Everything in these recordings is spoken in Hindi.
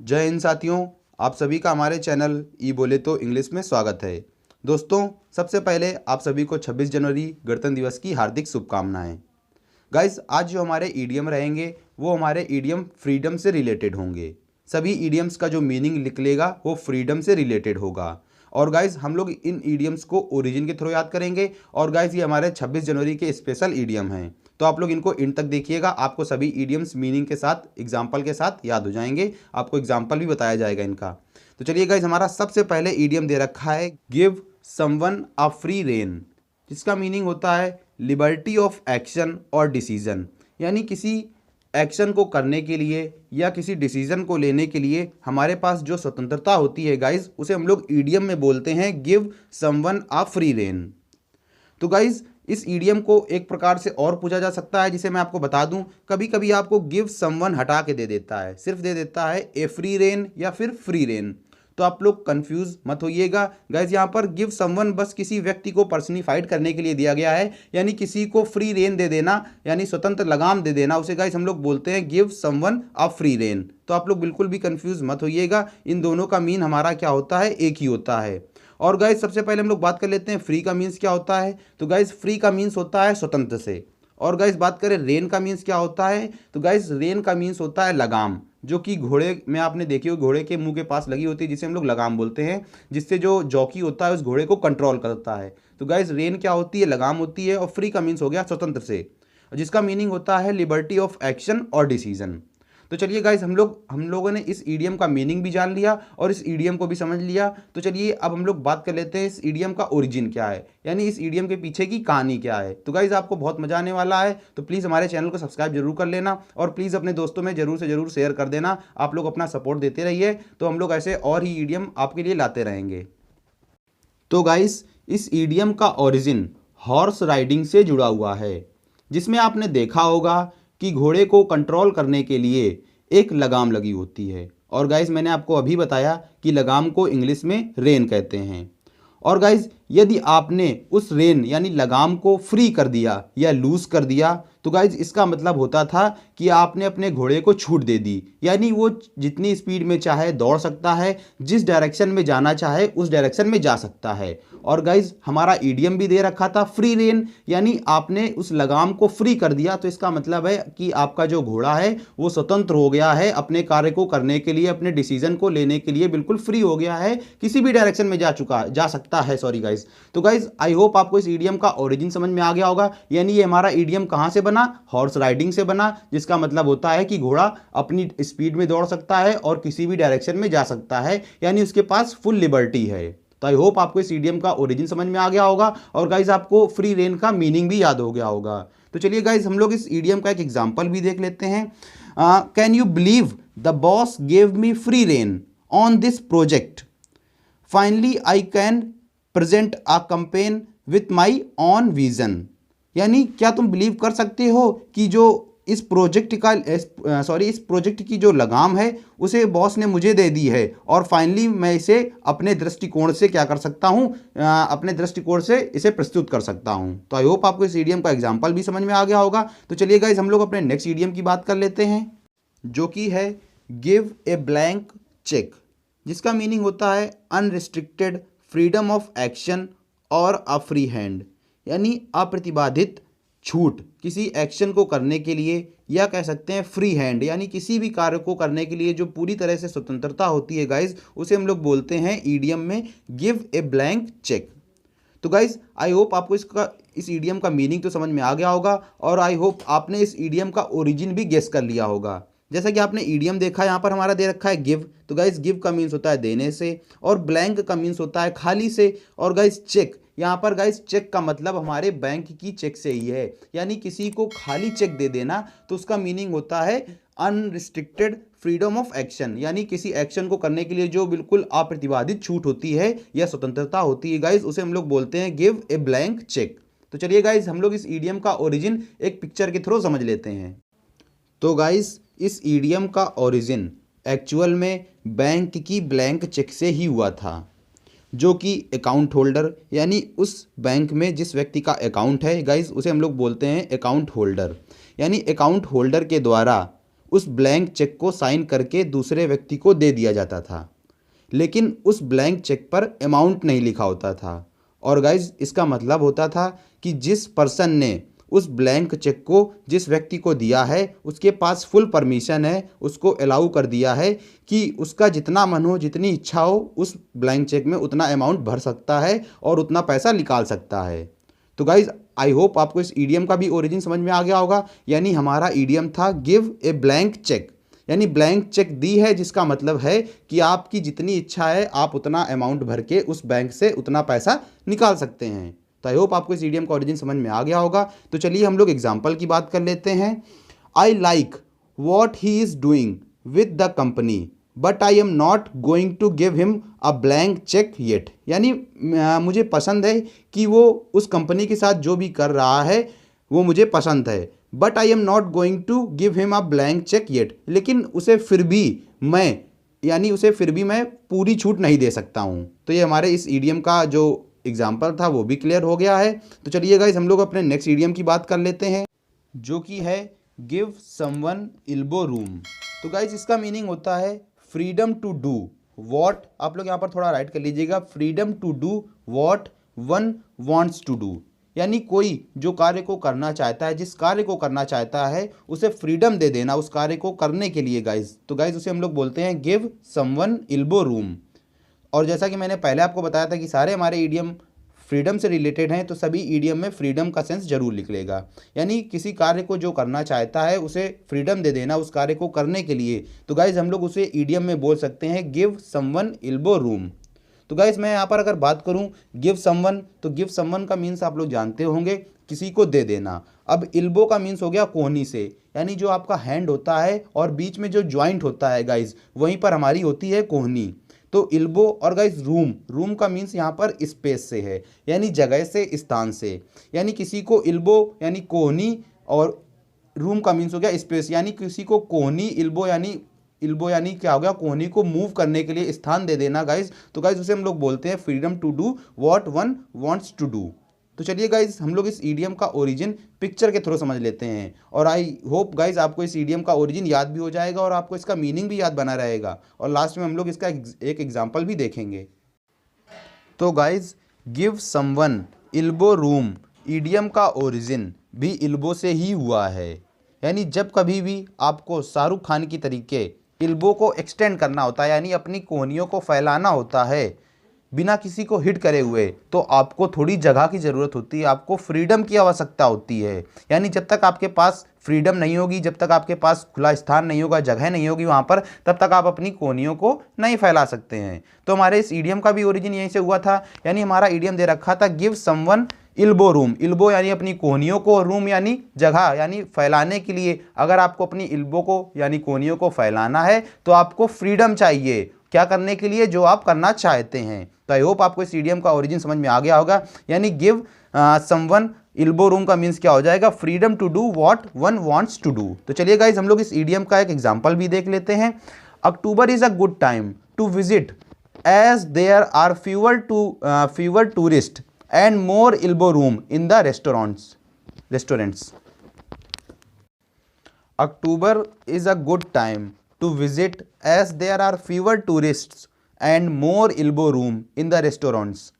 जय हिंद साथियों, आप सभी का हमारे चैनल ई बोले तो इंग्लिश में स्वागत है। दोस्तों, सबसे पहले आप सभी को 26 जनवरी गणतंत्र दिवस की हार्दिक शुभकामनाएं। गाइस, आज जो हमारे ईडियम रहेंगे वो हमारे ईडियम फ्रीडम से रिलेटेड होंगे। सभी ईडियम्स का जो मीनिंग निकलेगा वो फ्रीडम से रिलेटेड होगा। और गाइस, हम लोग इन ईडियम्स को ओरिजिन के थ्रू याद करेंगे। और गाइस, ये हमारे 26 जनवरी के स्पेशल ईडियम हैं, तो आप लोग इनको इन तक देखिएगा। आपको सभी ईडियम्स मीनिंग के साथ एग्जाम्पल के साथ याद हो जाएंगे। आपको एग्जाम्पल भी बताया जाएगा इनका। तो चलिए गाइस, हमारा सबसे पहले ईडियम दे रखा है give someone a free rein, जिसका मीनिंग होता है लिबर्टी ऑफ एक्शन और डिसीजन। यानी किसी एक्शन को करने के लिए या किसी डिसीजन को लेने के लिए हमारे पास जो स्वतंत्रता होती है गाइस, उसे हम लोग ईडियम में बोलते हैं give someone a free rein. तो गाइस, इस ईडियम को एक प्रकार से और पूछा जा सकता है, जिसे मैं आपको बता दूं। कभी कभी आपको गिव समवन हटा के दे देता है, सिर्फ दे देता है ए फ्री रेन या फिर फ्री रेन। तो आप लोग कंफ्यूज मत होइएगा गाइज। यहाँ पर गिव समवन बस किसी व्यक्ति को पर्सनिफाइड करने के लिए दिया गया है, यानी किसी को फ्री रेन दे देना, यानी स्वतंत्र लगाम दे देना, उसे गाइज हम लोग बोलते हैं give someone a free rein. तो आप लोग बिल्कुल भी कंफ्यूज मत होइएगा, इन दोनों का मीन हमारा क्या होता है, एक ही होता है। और गाइज, सबसे पहले हम लोग बात कर लेते हैं फ्री का मीन्स क्या होता है। तो गाइज, फ्री का मीन्स होता है स्वतंत्र से। और गाइज, बात करें रेन का मीन्स क्या होता है, तो गाइज रेन का मीन्स होता है लगाम, जो कि घोड़े में आपने देखी हो, घोड़े के मुंह के पास लगी होती है, जिसे हम लोग लगाम बोलते हैं, जिससे जो जॉकी होता है उस घोड़े को कंट्रोल करता है। तो गाइज, रेन क्या होती है, लगाम होती है। और फ्री का मीन्स हो गया स्वतंत्र से, जिसका मीनिंग होता है लिबर्टी ऑफ एक्शन और डिसीजन। तो चलिए गाइज, हम लोगों ने इस ईडियम का मीनिंग भी जान लिया और इस ईडियम को भी समझ लिया। तो चलिए अब हम लोग बात कर लेते हैं इस ईडियम का ओरिजिन क्या है, यानी इस ईडियम के पीछे की कहानी क्या है। तो गाइज, आपको बहुत मजा आने वाला है, तो प्लीज़ हमारे चैनल को सब्सक्राइब जरूर कर लेना और प्लीज़ अपने दोस्तों में जरूर से जरूर शेयर कर देना। आप लोग अपना सपोर्ट देते रहिए, तो हम लोग ऐसे और ही ईडियम आपके लिए लाते रहेंगे। तो गाइज, इस ईडियम का ओरिजिन हॉर्स राइडिंग से जुड़ा हुआ है, जिसमें आपने देखा होगा कि घोड़े को कंट्रोल करने के लिए एक लगाम लगी होती है। और गाइस, मैंने आपको अभी बताया कि लगाम को इंग्लिश में रेन कहते हैं। और गाइस, यदि आपने उस रेन यानी लगाम को फ्री कर दिया या लूज कर दिया, तो गाइज इसका मतलब होता था कि आपने अपने घोड़े को छूट दे दी, यानी वो जितनी स्पीड में चाहे दौड़ सकता है, जिस डायरेक्शन में जाना चाहे उस डायरेक्शन में जा सकता है। और गाइज, हमारा ईडियम भी दे रखा था फ्री रेन, यानी आपने उस लगाम को फ्री कर दिया, तो इसका मतलब है कि आपका जो घोड़ा है वो स्वतंत्र हो गया है अपने कार्य को करने के लिए, अपने डिसीजन को लेने के लिए बिल्कुल फ्री हो गया है, किसी भी डायरेक्शन में जा सकता है। Sorry guys. तो गाइज, आई होप आपको इस ईडियम का ओरिजिन समझ में आ गया होगा। यानी ये हमारा ईडियम कहाँ से बना, हॉर्स राइडिंग से बना, जिसका मतलब होता है कि घोड़ा अपनी स्पीड में दौड़ सकता है और किसी भी डायरेक्शन में जा सकता है, यानी उसके पास फुल लिबर्टी है। तो आई होप आपको इस ईडियम का ओरिजिन समझ में आ गया होगा और गाइज आपको फ्री रेन का मीनिंग भी याद हो गया होगा। तो चलिए गाइज, हम लोग इस ईडियम का एक एग्जांपल भी देख लेते हैं। Can you believe the boss gave me free rein on this project, finally I can present a campaign with my on vision. यानी क्या तुम बिलीव कर सकते हो कि जो इस प्रोजेक्ट की जो लगाम है उसे बॉस ने मुझे दे दी है और फाइनली मैं इसे अपने दृष्टिकोण से क्या कर सकता हूँ, अपने दृष्टिकोण से इसे प्रस्तुत कर सकता हूँ। तो आई होप आपको इस ईडियम का एग्जाम्पल भी समझ में आ गया होगा। तो चलिए गाइज, हम लोग अपने नेक्स्ट ईडियम की बात कर लेते हैं, जो कि है गिव ए ब्लैंक चेक, जिसका मीनिंग होता है अनरिस्ट्रिक्टेड फ्रीडम ऑफ एक्शन और अ फ्री हैंड, यानी अप्रतिबंधित छूट किसी एक्शन को करने के लिए, या कह सकते हैं फ्री हैंड, यानी किसी भी कार्य को करने के लिए जो पूरी तरह से स्वतंत्रता होती है गाइज, उसे हम लोग बोलते हैं ईडियम में गिव ए ब्लैंक चेक। तो गाइज, आई होप आपको इस ईडियम का मीनिंग तो समझ में आ गया होगा और आई होप आपने इस ईडियम का ओरिजिन भी गेस कर लिया होगा। जैसा कि आपने ईडियम देखा, यहाँ पर हमारा दे रखा है गिव। तो गाइज, गिव का मीन्स होता है देने से और ब्लैंक का मीन्स होता है खाली से। और गाइज, चेक, यहाँ पर गाइज चेक का मतलब हमारे बैंक की चेक से ही है, यानी किसी को खाली चेक दे देना, तो उसका मीनिंग होता है अनरिस्ट्रिक्टेड फ्रीडम ऑफ एक्शन, यानी किसी एक्शन को करने के लिए जो बिल्कुल अप्रतिबंधित छूट होती है या स्वतंत्रता होती है गाइज, उसे हम लोग बोलते हैं गिव ए ब्लैंक चेक। तो चलिए गाइज, हम लोग इस ईडियम का ओरिजिन एक पिक्चर के थ्रू समझ लेते हैं। तो गाइज, इस ईडियम का ओरिजिन एक्चुअल में बैंक की ब्लैंक चेक से ही हुआ था, जो कि अकाउंट होल्डर, यानी उस बैंक में जिस व्यक्ति का अकाउंट है गाइज, उसे हम लोग बोलते हैं अकाउंट होल्डर, यानी अकाउंट होल्डर के द्वारा उस ब्लैंक चेक को साइन करके दूसरे व्यक्ति को दे दिया जाता था, लेकिन उस ब्लैंक चेक पर अमाउंट नहीं लिखा होता था। और गाइज इसका मतलब होता था कि जिस पर्सन ने उस ब्लैंक चेक को जिस व्यक्ति को दिया है उसके पास फुल परमिशन है, उसको अलाउ कर दिया है कि उसका जितना मन हो, जितनी इच्छा हो, उस ब्लैंक चेक में उतना अमाउंट भर सकता है और उतना पैसा निकाल सकता है। तो गाइज आई होप आपको इस ईडियम का भी ओरिजिन समझ में आ गया होगा। यानी हमारा ईडियम था गिव ए ब्लैंक चेक, यानी ब्लैंक चेक दी है जिसका मतलब है कि आपकी जितनी इच्छा है आप उतना अमाउंट भर के उस बैंक से उतना पैसा निकाल सकते हैं। तो आई होप आपको इस ईडियम का ओरिजिन समझ में आ गया होगा। तो चलिए हम लोग एग्जाम्पल की बात कर लेते हैं। I like what he is doing with the company but I am not going to give him a blank cheque yet. यानी मुझे पसंद है कि वो उस कंपनी के साथ जो भी कर रहा है वो मुझे पसंद है, but I am not going to give him a blank cheque yet, लेकिन उसे फिर भी मैं पूरी छूट नहीं दे सकता हूँ। तो ये हमारे इस ईडियम का जो एग्जाम्पल था वो भी क्लियर हो गया है। तो चलिए गाइस हम लोग अपने नेक्स्ट ईडियम की बात कर लेते हैं, जो कि है गिव समवन एल्बो रूम। तो गाइस इसका मीनिंग होता है फ्रीडम टू डू वॉट, आप लोग यहाँ पर थोड़ा राइट कर लीजिएगा, freedom to do what one wants to do. यानी कोई जो कार्य को करना चाहता है, जिस कार्य को करना चाहता है उसे फ्रीडम दे देना उस कार्य को करने के लिए गाइज। तो गाइज उसे हम लोग बोलते हैं गिव समवन एल्बो रूम। और जैसा कि मैंने पहले आपको बताया था कि सारे हमारे ईडियम फ्रीडम से रिलेटेड हैं, तो सभी ईडियम में फ्रीडम का सेंस जरूर निकलेगा। यानी किसी कार्य को जो करना चाहता है उसे फ्रीडम दे देना उस कार्य को करने के लिए। तो गाइज हम लोग उसे ईडियम में बोल सकते हैं गिव समवन एल्बो रूम। तो गाइस मैं यहाँ पर अगर बात करूँ गिव समवन, तो गिव समवन का मीन्स आप लोग जानते होंगे किसी को दे देना। अब एल्बो का मीन्स हो गया कोहनी से, यानी जो आपका हैंड होता है और बीच में जो जॉइंट होता है गाइस वहीं पर हमारी होती है कोहनी। तो एल्बो और गाइस रूम का मीन्स यहाँ पर स्पेस से है, यानी जगह से, स्थान से। यानी किसी को एल्बो यानी कोहनी और रूम का मीन्स हो गया स्पेस, यानी किसी को कोहनी एल्बो यानी क्या हो गया, कोहनी को मूव करने के लिए स्थान दे देना गाइज। तो गाइज उसे हम लोग बोलते हैं freedom to do what one wants to do. तो चलिए गाइज हम लोग इस ईडियम का ओरिजिन पिक्चर के थ्रू समझ लेते हैं, और आई होप गाइज आपको इस ईडियम का ओरिजिन याद भी हो जाएगा और आपको इसका मीनिंग भी याद बना रहेगा, और लास्ट में हम लोग इसका एक एग्जाम्पल भी देखेंगे। तो guys give someone elbow room idiom का ओरिजिन भी एल्बो से ही हुआ है। यानी जब कभी भी आपको शाहरुख खान की तरीके एल्बो को एक्सटेंड करना होता है, यानी अपनी कोहनियों को फैलाना होता है बिना किसी को हिट करे हुए, तो आपको थोड़ी जगह की ज़रूरत होती है, आपको फ्रीडम की आवश्यकता होती है। यानी जब तक आपके पास फ्रीडम नहीं होगी, जब तक आपके पास खुला स्थान नहीं होगा, जगह नहीं होगी वहाँ पर, तब तक आप अपनी कोहनियों को नहीं फैला सकते हैं। तो हमारे इस ईडियम का भी ओरिजिन यहीं से हुआ था। यानी हमारा ईडियम दे रखा था give someone elbow room, elbow यानी अपनी कोहनियों को, रूम यानी जगह यानी फैलाने के लिए। अगर आपको अपनी एल्बो को यानी कोहनियों को फैलाना है तो आपको फ्रीडम चाहिए, क्या करने के लिए, जो आप करना चाहते हैं। तो आई होप आपको इस ईडियम का ओरिजिन समझ में आ गया होगा। यानी गिव समवन एल्बो रूम का मीन्स क्या हो जाएगा, freedom to do what one wants to do. तो चलिए गाइज हम लोग इस ईडियम का एक एग्जांपल भी देख लेते हैं। October is a good time to visit as there are fewer tourist and more elbow room in the restaurants. October is a good time to visit as there are fewer tourists and more elbow room in the restaurants.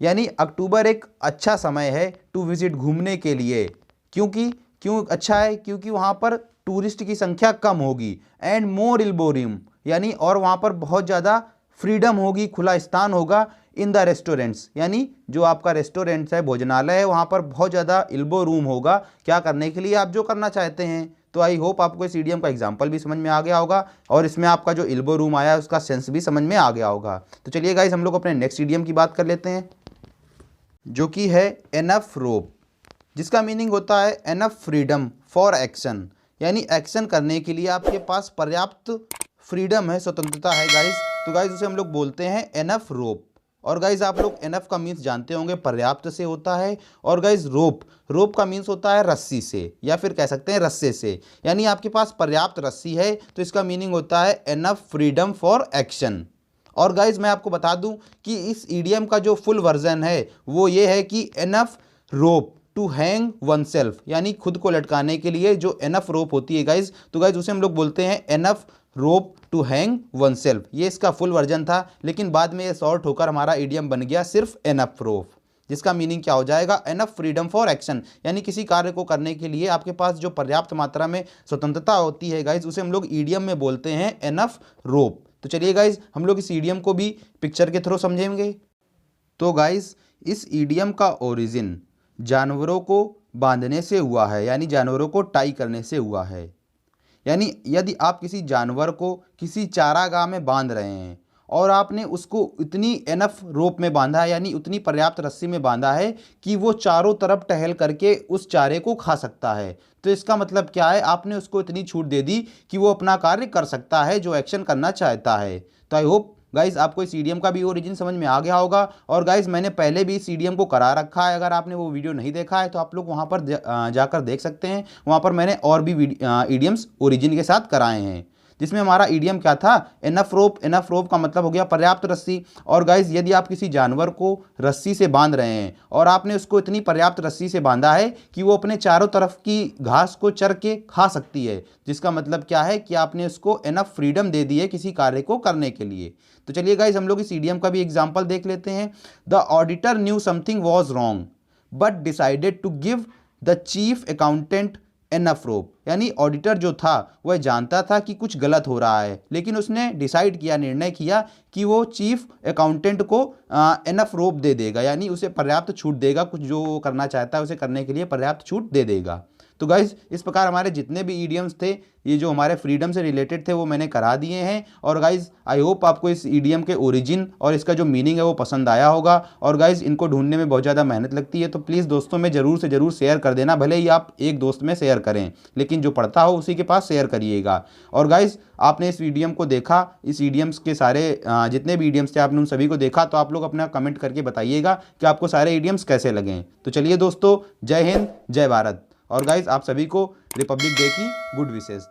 यानी अक्टूबर एक अच्छा समय है टू विजिट घूमने के लिए, क्यों अच्छा है, क्योंकि वहाँ पर टूरिस्ट की संख्या कम होगी, एंड मोर एल्बो रूम यानी और वहाँ पर बहुत ज़्यादा फ्रीडम होगी, खुला स्थान होगा, इन द रेस्टोरेंट्स यानी जो आपका रेस्टोरेंट्स है, भोजनालय है, वहाँ पर बहुत ज़्यादा एल्बो रूम होगा, क्या करने के लिए, आप जो करना चाहते हैं। तो आई होप आपको इस ईडियम का एग्जांपल भी समझ में आ गया होगा, और इसमें आपका जो एल्बो रूम आया है उसका सेंस भी समझ में आ गया होगा। तो चलिए गाइस हम लोग अपने नेक्स्ट ईडियम की बात कर लेते हैं, जो कि है एनफ रोप, जिसका मीनिंग होता है एनफ फ्रीडम फॉर एक्शन, यानी एक्शन करने के लिए आपके पास पर्याप्त फ्रीडम है, स्वतंत्रता है गाइस। तो गाइस उसे हम लोग बोलते हैं एनफ रोप। और गाइज आप लोग एनफ का मीन्स जानते होंगे पर्याप्त से होता है, और गाइज रोप का मीन्स होता है रस्सी से, या फिर कह सकते हैं रस्से से। यानी आपके पास पर्याप्त रस्सी है तो इसका मीनिंग होता है एनफ फ्रीडम फॉर एक्शन। और गाइज मैं आपको बता दूं कि इस ईडियम का जो फुल वर्जन है वो ये है कि enough rope to hang one self, यानी खुद को लटकाने के लिए जो एनफ रोप होती है गाइज, तो गाइज उसे हम लोग बोलते हैं enough rope to hang one self. ये इसका फुल वर्जन था, लेकिन बाद में ये शॉर्ट होकर हमारा इडियम बन गया सिर्फ एनफ रोप, जिसका मीनिंग क्या हो जाएगा, एनफ फ्रीडम फॉर एक्शन, यानी किसी कार्य को करने के लिए आपके पास जो पर्याप्त मात्रा में स्वतंत्रता होती है गाइज, उसे हम लोग ईडियम में बोलते हैं एनफ रोप। तो चलिए गाइज हम लोग इस ईडियम को भी पिक्चर के थ्रू समझेंगे। तो गाइज इस ईडियम का ओरिजिन जानवरों को बांधने से हुआ है, यानी जानवरों को टाई करने से हुआ है। यानी यदि आप किसी जानवर को किसी चारागाह में बांध रहे हैं और आपने उसको इतनी एनफ रोप में बांधा है, यानी उतनी पर्याप्त रस्सी में बांधा है कि वो चारों तरफ टहल करके उस चारे को खा सकता है, तो इसका मतलब क्या है, आपने उसको इतनी छूट दे दी कि वो अपना कार्य कर सकता है जो एक्शन करना चाहता है। तो आई होप गाइज आपको इस ईडियम का भी ओरिजिन समझ में आ गया होगा। और गाइज मैंने पहले भी इस ईडियम को करा रखा है, अगर आपने वो वीडियो नहीं देखा है तो आप लोग वहाँ पर जाकर देख सकते हैं। वहाँ पर मैंने और भी ईडियम्स ओरिजिन के साथ कराए हैं, जिसमें हमारा ईडियम क्या था, एनफ रोप। एनफ रोप का मतलब हो गया पर्याप्त रस्सी। और गाइज यदि आप किसी जानवर को रस्सी से बांध रहे हैं और आपने उसको इतनी पर्याप्त रस्सी से बांधा है कि वो अपने चारों तरफ की घास को चर के खा सकती है, जिसका मतलब क्या है कि आपने उसको एनफ फ्रीडम दे दी है किसी कार्य को करने के लिए। तो चलिए गाइज हम लोग इस ईडियम का भी एग्जाम्पल देख लेते हैं। The auditor knew something was wrong but decided to give the chief accountant enough rope, यानी ऑडिटर जो था वह जानता था कि कुछ गलत हो रहा है, लेकिन उसने डिसाइड किया, निर्णय किया कि वो चीफ अकाउंटेंट को एनफ रोप दे देगा, यानी उसे पर्याप्त छूट देगा, कुछ जो वो करना चाहता है उसे करने के लिए पर्याप्त छूट दे देगा। तो गाइज इस प्रकार हमारे जितने भी ईडियम्स थे, ये जो हमारे फ्रीडम से रिलेटेड थे, वो मैंने करा दिए हैं। और गाइज आई होप आपको इस ईडियम के ओरिजिन और इसका जो मीनिंग है वो पसंद आया होगा। और गाइज इनको ढूंढने में बहुत ज़्यादा मेहनत लगती है, तो प्लीज़ दोस्तों में ज़रूर से ज़रूर शेयर कर देना, भले ही आप एक दोस्त में शेयर करें, लेकिन जो पढ़ता हो उसी के पास शेयर करिएगा। और गाइज आपने इस ईडियम को देखा, इस ईडियम्स के सारे जितने भी ईडियम्स थे आपने उन सभी को देखा, तो आप लोग अपना कमेंट करके बताइएगा कि आपको सारे ईडियम्स कैसे लगें। तो चलिए दोस्तों, जय हिंद, जय भारत। और गाइज आप सभी को रिपब्लिक डे की गुड विशेस।